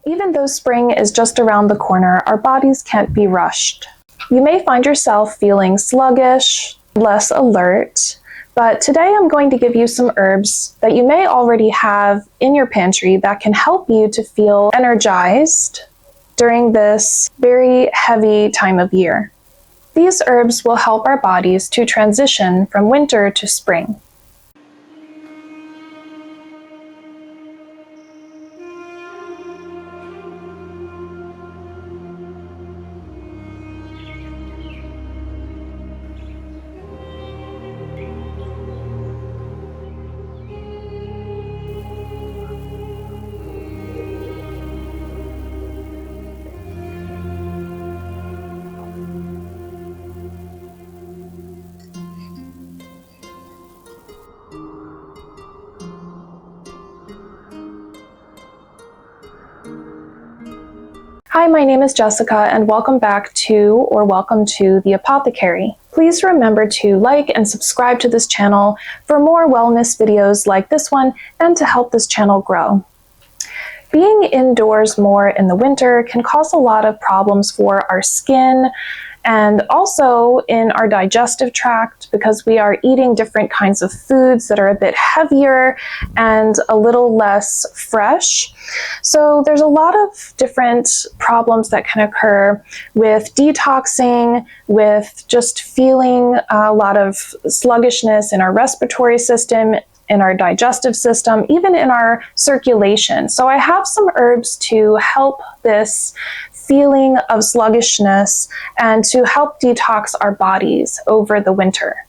Even though spring is just around the corner, our bodies can't be rushed. You may find yourself feeling sluggish, less alert, but today I'm going to give you some herbs that you may already have in your pantry that can help you to feel energized during this very heavy time of year. These herbs will help our bodies to transition from winter to spring. Hi, my name is Jessica and welcome to the Apothecary. Please remember to like and subscribe to this channel for more wellness videos like this one and to help this channel grow. Being indoors more in the winter can cause a lot of problems for our skin and also in our digestive tract because we are eating different kinds of foods that are a bit heavier and a little less fresh. So there's a lot of different problems that can occur with detoxing, with just feeling a lot of sluggishness in our respiratory system, in our digestive system, even in our circulation. So I have some herbs to help this feeling of sluggishness and to help detox our bodies over the winter.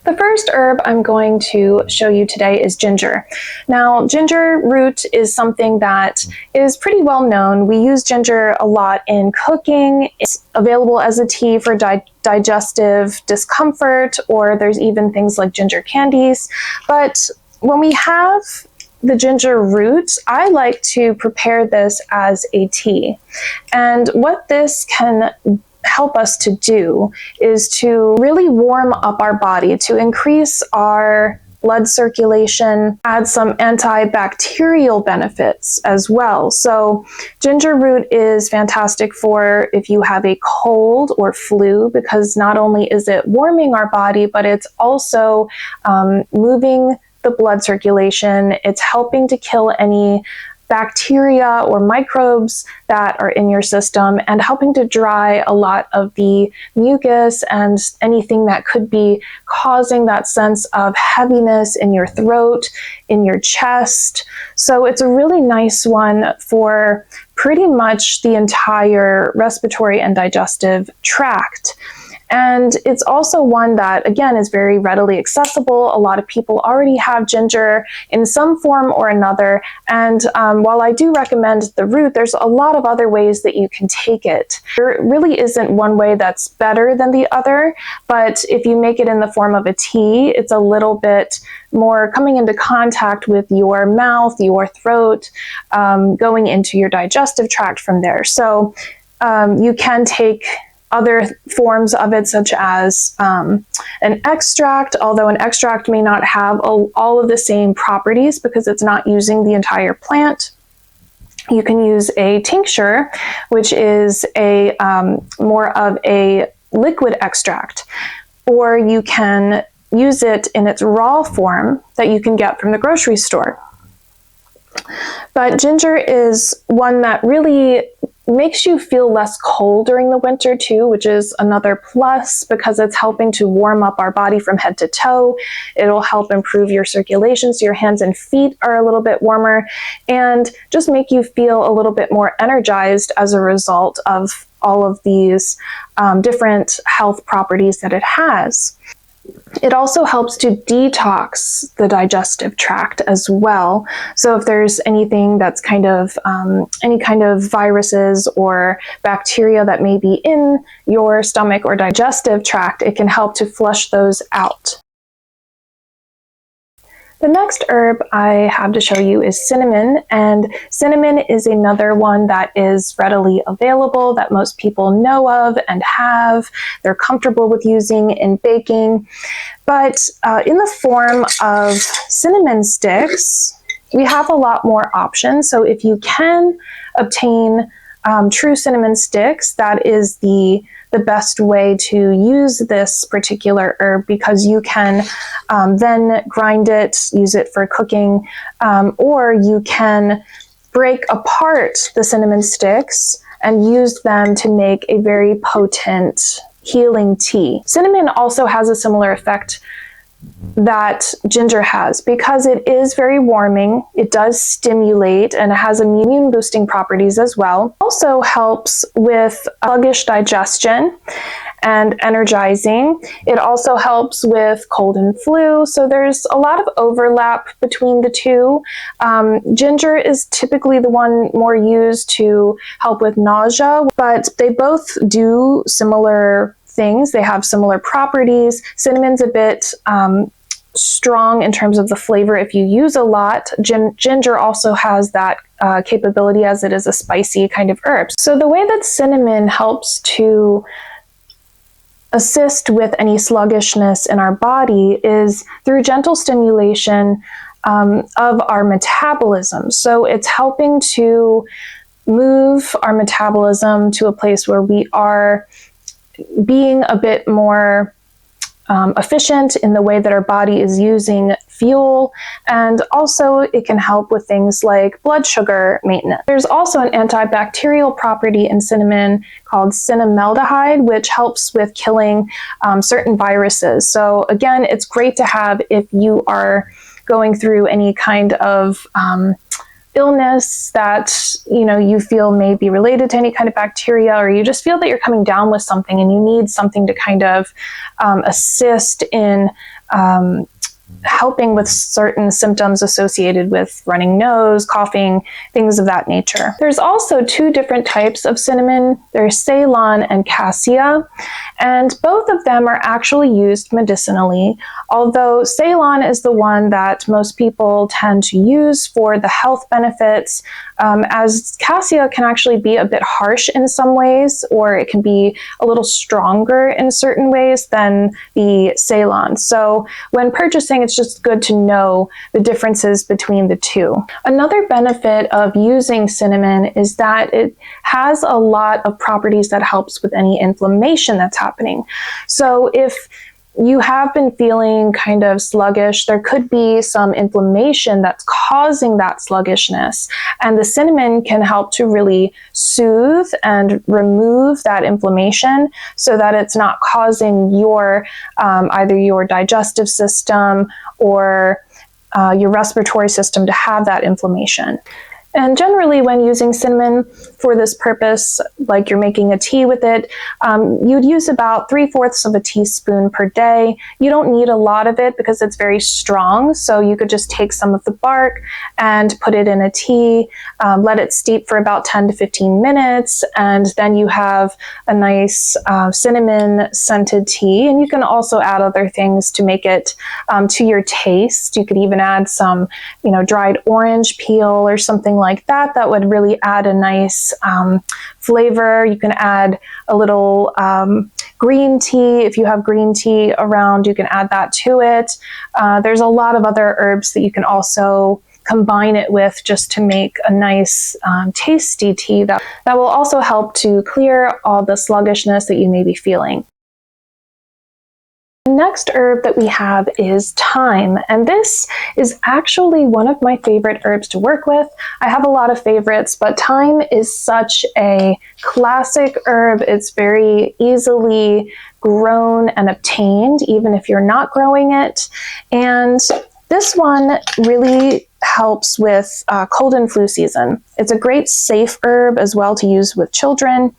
The first herb I'm going to show you today is ginger. Now, ginger root is something that is pretty well known. We use ginger a lot in cooking. It's available as a tea for digestive discomfort, or there's even things like ginger candies. But when we have the ginger root, I like to prepare this as a tea. And what this can help us to do is to really warm up our body, to increase our blood circulation, add some antibacterial benefits as well. So ginger root is fantastic for if you have a cold or flu, because not only is it warming our body, but it's also moving the blood circulation. It's helping to kill any bacteria or microbes that are in your system and helping to dry a lot of the mucus and anything that could be causing that sense of heaviness in your throat, in your chest. So it's a really nice one for pretty much the entire respiratory and digestive tract. And it's also one that, again, is very readily accessible. A lot of people already have ginger in some form or another. And while I do recommend the root, there's a lot of other ways that you can take it. There really isn't one way that's better than the other. But if you make it in the form of a tea, it's a little bit more coming into contact with your mouth, your throat, going into your digestive tract from there. So you can take other forms of it, such as an extract, although an extract may not have all of the same properties because it's not using the entire plant. You can use a tincture, which is a more of a liquid extract, or you can use it in its raw form that you can get from the grocery store. But ginger is one that really makes you feel less cold during the winter too, which is another plus because it's helping to warm up our body from head to toe. It'll help improve your circulation so your hands and feet are a little bit warmer and just make you feel a little bit more energized as a result of all of these different health properties that it has. It also helps to detox the digestive tract as well. So if there's anything that's kind of any kind of viruses or bacteria that may be in your stomach or digestive tract, it can help to flush those out. The next herb I have to show you is cinnamon, and cinnamon is another one that is readily available that most people know of and have. They're comfortable with using in baking, but in the form of cinnamon sticks, we have a lot more options. So if you can obtain true cinnamon sticks, that is the best way to use this particular herb, because you can then grind it, use it for cooking, or you can break apart the cinnamon sticks and use them to make a very potent healing tea. Cinnamon also has a similar effect that ginger has, because it is very warming. It does stimulate, and it has immune boosting properties as well. Also helps with sluggish digestion and energizing. It also helps with cold and flu. So there's a lot of overlap between the two. Ginger is typically the one more used to help with nausea, but they both do similar things. They have similar properties. Cinnamon's a bit strong in terms of the flavor if you use a lot. Ginger also has that capability, as it is a spicy kind of herb. So the way that cinnamon helps to assist with any sluggishness in our body is through gentle stimulation of our metabolism. So it's helping to move our metabolism to a place where we are being a bit more efficient in the way that our body is using fuel, and also it can help with things like blood sugar maintenance. There's also an antibacterial property in cinnamon called cinnamaldehyde, which helps with killing certain viruses. So again, it's great to have if you are going through any kind of illness that you feel may be related to any kind of bacteria, or you just feel that you're coming down with something and you need something to kind of assist in helping with certain symptoms associated with running nose, coughing, things of that nature. There's also two different types of cinnamon. There's Ceylon and Cassia, and both of them are actually used medicinally, although Ceylon is the one that most people tend to use for the health benefits, as Cassia can actually be a bit harsh in some ways, or it can be a little stronger in certain ways than the Ceylon. So when purchasing, it's just good to know the differences between the two. Another benefit of using cinnamon is that it has a lot of properties that helps with any inflammation that's happening. So if you have been feeling kind of sluggish, there could be some inflammation that's causing that sluggishness. And the cinnamon can help to really soothe and remove that inflammation so that it's not causing your either your digestive system or your respiratory system to have that inflammation. And generally, when using cinnamon for this purpose, like you're making a tea with it, you'd use about 3/4 of a teaspoon per day. You don't need a lot of it because it's very strong, so you could just take some of the bark and put it in a tea, let it steep for about 10 to 15 minutes, and then you have a nice cinnamon scented tea. And you can also add other things to make it to your taste. You could even add some, dried orange peel or something like that. That would really add a nice flavor. You can add a little green tea. If you have green tea around, you can add that to it. There's a lot of other herbs that you can also combine it with just to make a nice tasty tea that will also help to clear all the sluggishness that you may be feeling. The next herb that we have is thyme, and this is actually one of my favorite herbs to work with. I have a lot of favorites, but thyme is such a classic herb. It's very easily grown and obtained, even if you're not growing it. And this one really helps with cold and flu season. It's a great safe herb as well to use with children.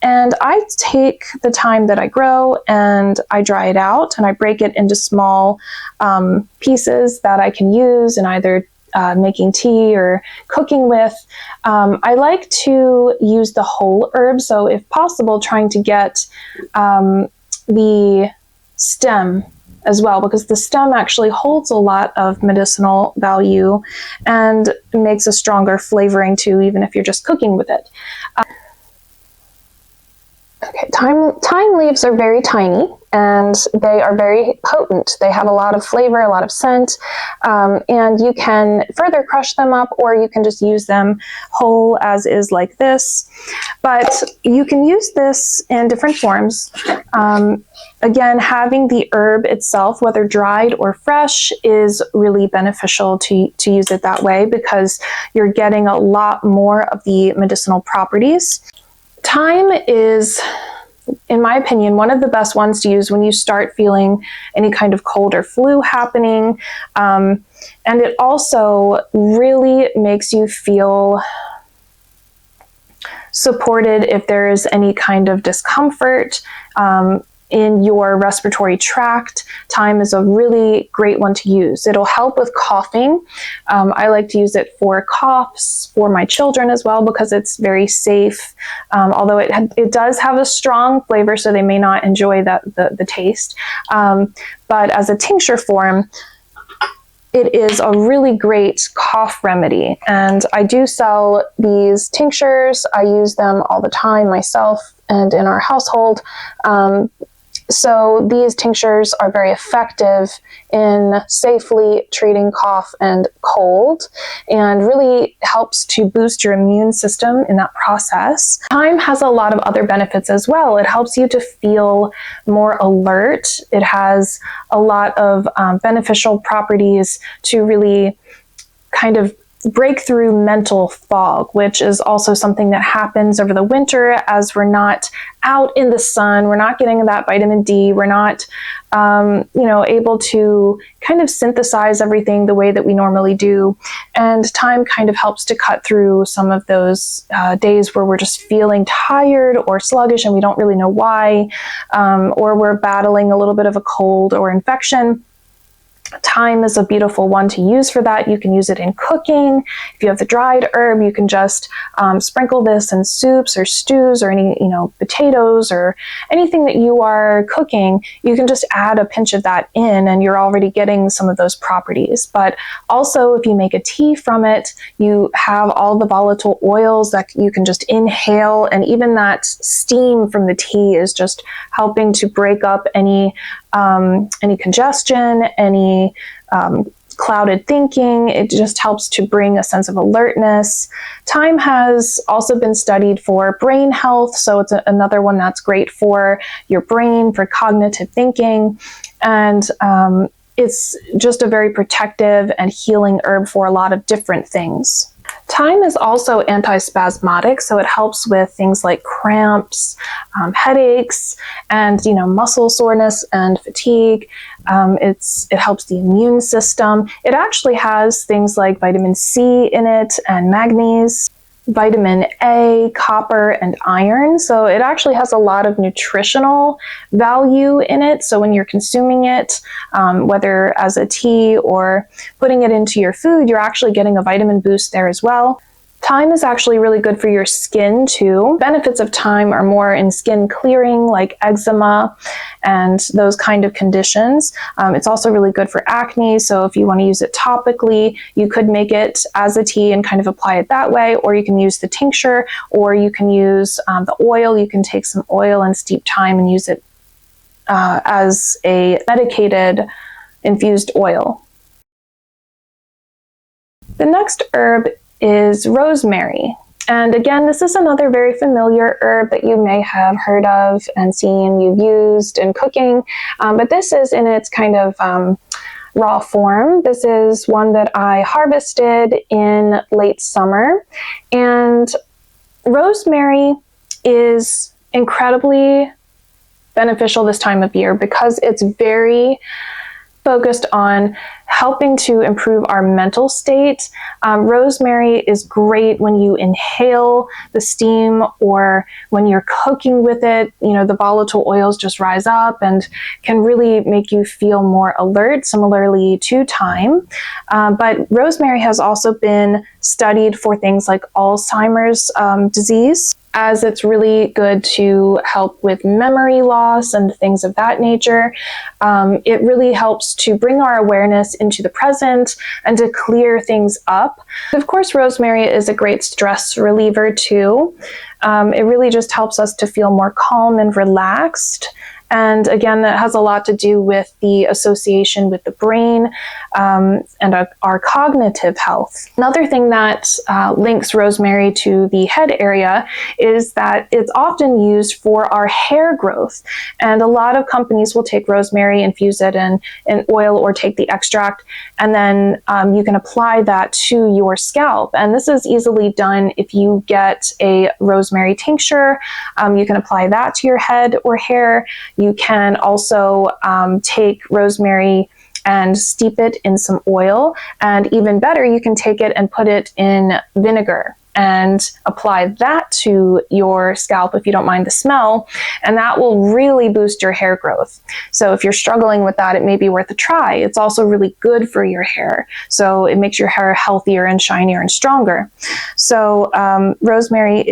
And I take the thyme that I grow and I dry it out and I break it into small pieces that I can use in either making tea or cooking with. I like to use the whole herb, so if possible, trying to get the stem as well, because the stem actually holds a lot of medicinal value and makes a stronger flavoring too, even if you're just cooking with it. Okay, thyme leaves are very tiny and they are very potent. They have a lot of flavor, a lot of scent, and you can further crush them up, or you can just use them whole as is like this. But you can use this in different forms. Again, having the herb itself, whether dried or fresh, is really beneficial to use it that way because you're getting a lot more of the medicinal properties. Thyme is, in my opinion, one of the best ones to use when you start feeling any kind of cold or flu happening. And it also really makes you feel supported if there is any kind of discomfort in your respiratory tract. Thyme is a really great one to use. It'll help with coughing. I like to use it for coughs for my children as well because it's very safe, although it does have a strong flavor, so they may not enjoy the taste. But as a tincture form, it is a really great cough remedy. And I do sell these tinctures. I use them all the time myself and in our household. So these tinctures are very effective in safely treating cough and cold, and really helps to boost your immune system in that process. Thyme has a lot of other benefits as well. It helps you to feel more alert. It has a lot of beneficial properties to really kind of break through mental fog, which is also something that happens over the winter as we're not out in the sun, we're not getting that vitamin D, we're not able to kind of synthesize everything the way that we normally do. And thyme kind of helps to cut through some of those days where we're just feeling tired or sluggish and we don't really know why, or we're battling a little bit of a cold or infection. Thyme is a beautiful one to use for that. You can use it in cooking. If you have the dried herb, you can just sprinkle this in soups or stews or any, potatoes or anything that you are cooking. You can just add a pinch of that in and you're already getting some of those properties. But also if you make a tea from it, you have all the volatile oils that you can just inhale, and even that steam from the tea is just helping to break up any congestion, any clouded thinking. It just helps to bring a sense of alertness. Thyme has also been studied for brain health, so it's another one that's great for your brain, for cognitive thinking, and it's just a very protective and healing herb for a lot of different things. Thyme is also antispasmodic, so it helps with things like cramps, headaches, and muscle soreness and fatigue. It helps the immune system. It actually has things like vitamin C in it and manganese, vitamin A, copper, and iron. So it actually has a lot of nutritional value in it. So when you're consuming it, whether as a tea or putting it into your food, you're actually getting a vitamin boost there as well. Thyme is actually really good for your skin too. Benefits of thyme are more in skin clearing, like eczema and those kind of conditions. It's also really good for acne, so if you want to use it topically, you could make it as a tea and kind of apply it that way, or you can use the tincture, or you can use the oil. You can take some oil and steep thyme and use it as a medicated infused oil. The next herb is rosemary. And again, this is another very familiar herb that you may have heard of and seen you've used in cooking, but this is in its kind of raw form. This is one that I harvested in late summer, and rosemary is incredibly beneficial this time of year because it's very focused on helping to improve our mental state. Rosemary is great when you inhale the steam or when you're cooking with it. The volatile oils just rise up and can really make you feel more alert, similarly to thyme. But rosemary has also been studied for things like Alzheimer's disease, as it's really good to help with memory loss and things of that nature. It really helps to bring our awareness into the present and to clear things up. Of course, rosemary is a great stress reliever too. It really just helps us to feel more calm and relaxed. And again, that has a lot to do with the association with the brain and our cognitive health. Another thing that links rosemary to the head area is that it's often used for our hair growth. And a lot of companies will take rosemary, infuse it in oil, or take the extract, and then you can apply that to your scalp. And this is easily done if you get a rosemary tincture. You can apply that to your head or hair. You can also take rosemary and steep it in some oil. And even better, you can take it and put it in vinegar and apply that to your scalp if you don't mind the smell, and that will really boost your hair growth. So if you're struggling with that, it may be worth a try. It's also really good for your hair, so it makes your hair healthier and shinier and stronger. So rosemary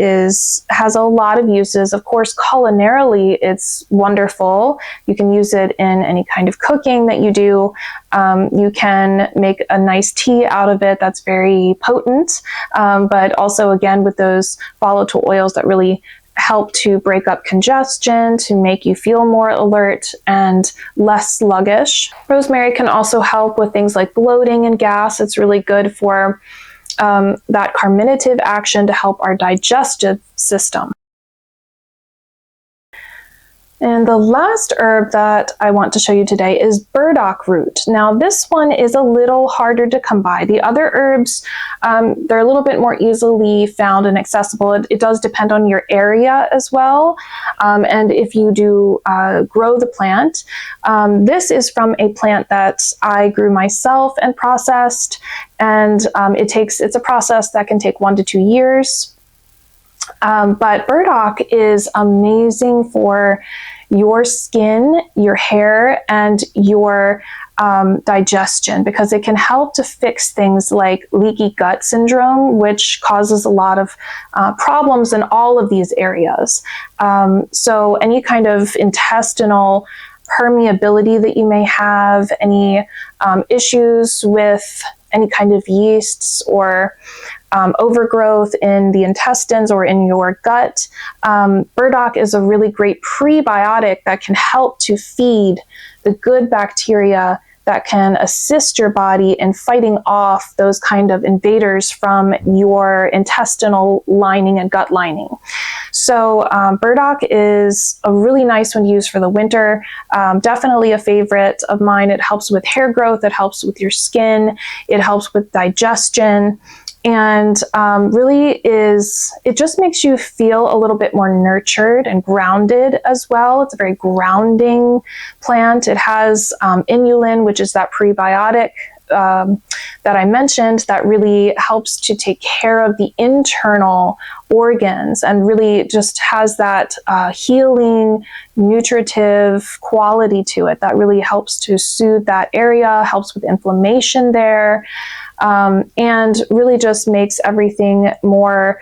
has a lot of uses. Of course, culinarily, it's wonderful. You can use it in any kind of cooking that you do. You can make a nice tea out of it that's very potent, but also again with those volatile oils that really help to break up congestion, to make you feel more alert and less sluggish. Rosemary can also help with things like bloating and gas. It's really good for that carminative action to help our digestive system. And the last herb that I want to show you today is burdock root. Now this one is a little harder to come by. The other herbs, they're a little bit more easily found and accessible. It does depend on your area as well. And if you do grow the plant, this is from a plant that I grew myself and processed. And it's a process that can take 1 to 2 years. But burdock is amazing for your skin, your hair, and your digestion, because it can help to fix things like leaky gut syndrome, which causes a lot of problems in all of these areas. So any kind of intestinal permeability that you may have, any issues with any kind of yeasts or overgrowth in the intestines or in your gut. Burdock is a really great prebiotic that can help to feed the good bacteria that can assist your body in fighting off those kind of invaders from your intestinal lining and gut lining. So burdock is a really nice one to use for the winter. Definitely a favorite of mine. It helps with hair growth. It helps with your skin. It helps with digestion. And it just makes you feel a little bit more nurtured and grounded as well. It's a very grounding plant. It has inulin, which is that prebiotic that I mentioned that really helps to take care of the internal organs and really just has that healing, nutritive quality to it that really helps to soothe that area, helps with inflammation there. And really just makes everything more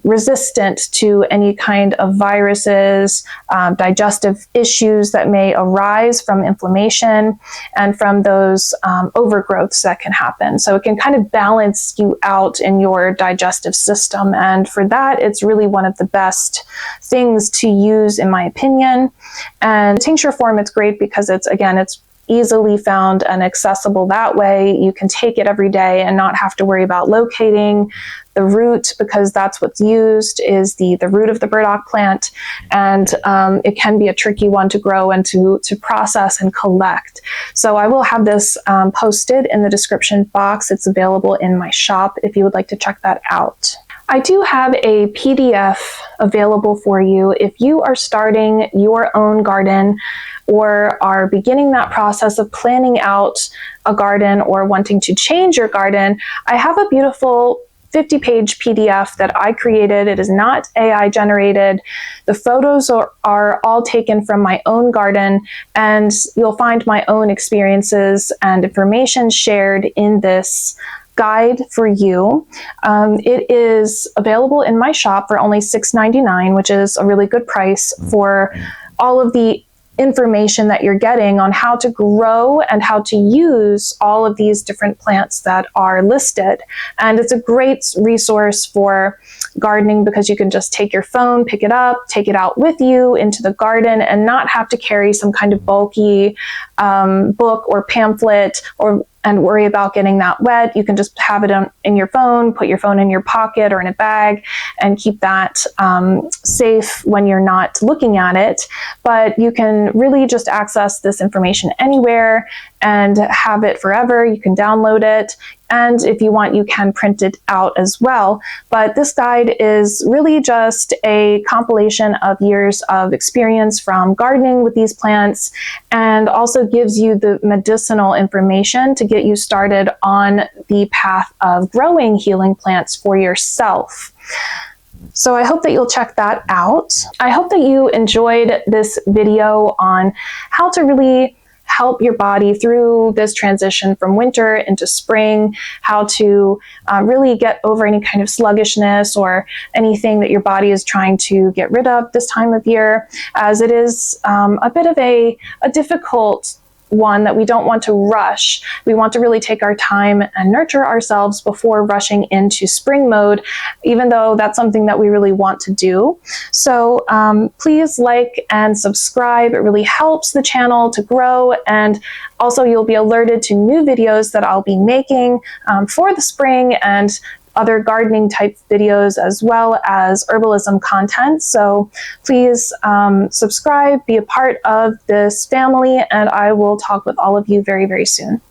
resistant to any kind of viruses, digestive issues that may arise from inflammation and from those overgrowths that can happen. So it can kind of balance you out in your digestive system. And for that, it's really one of the best things to use, in my opinion. And tincture form, it's great because it's easily found and accessible that way. You can take it every day and not have to worry about locating the root, because that's what's used is the root of the burdock plant. And it can be a tricky one to grow and to process and collect. So I will have this posted in the description box. It's available in my shop if you would like to check that out. I do have a PDF available for you if you are starting your own garden or are beginning that process of planning out a garden or wanting to change your garden. I have a beautiful 50-page PDF that I created. It is not AI generated. The photos are all taken from my own garden, and you'll find my own experiences and information shared in this guide for you. It is available in my shop for only $6.99, which is a really good price for all of the information that you're getting on how to grow and how to use all of these different plants that are listed. And it's a great resource for gardening because you can just take your phone, pick it up, take it out with you into the garden and not have to carry some kind of bulky book or pamphlet and worry about getting that wet. You can just have it in your phone, put your phone in your pocket or in a bag and keep that safe when you're not looking at it. But you can really just access this information anywhere and have it forever. You can download it. And if you want, you can print it out as well. But this guide is really just a compilation of years of experience from gardening with these plants, and also gives you the medicinal information to get you started on the path of growing healing plants for yourself. So I hope that you'll check that out. I hope that you enjoyed this video on how to really help your body through this transition from winter into spring, how to really get over any kind of sluggishness or anything that your body is trying to get rid of this time of year, as it is a bit of a difficult one that we don't want to rush. We want to really take our time and nurture ourselves before rushing into spring mode, even though that's something that we really want to do. So please like and subscribe. It really helps the channel to grow, and also you'll be alerted to new videos that I'll be making for the spring and other gardening type videos as well as herbalism content. So please subscribe, be a part of this family, and I will talk with all of you very, very soon.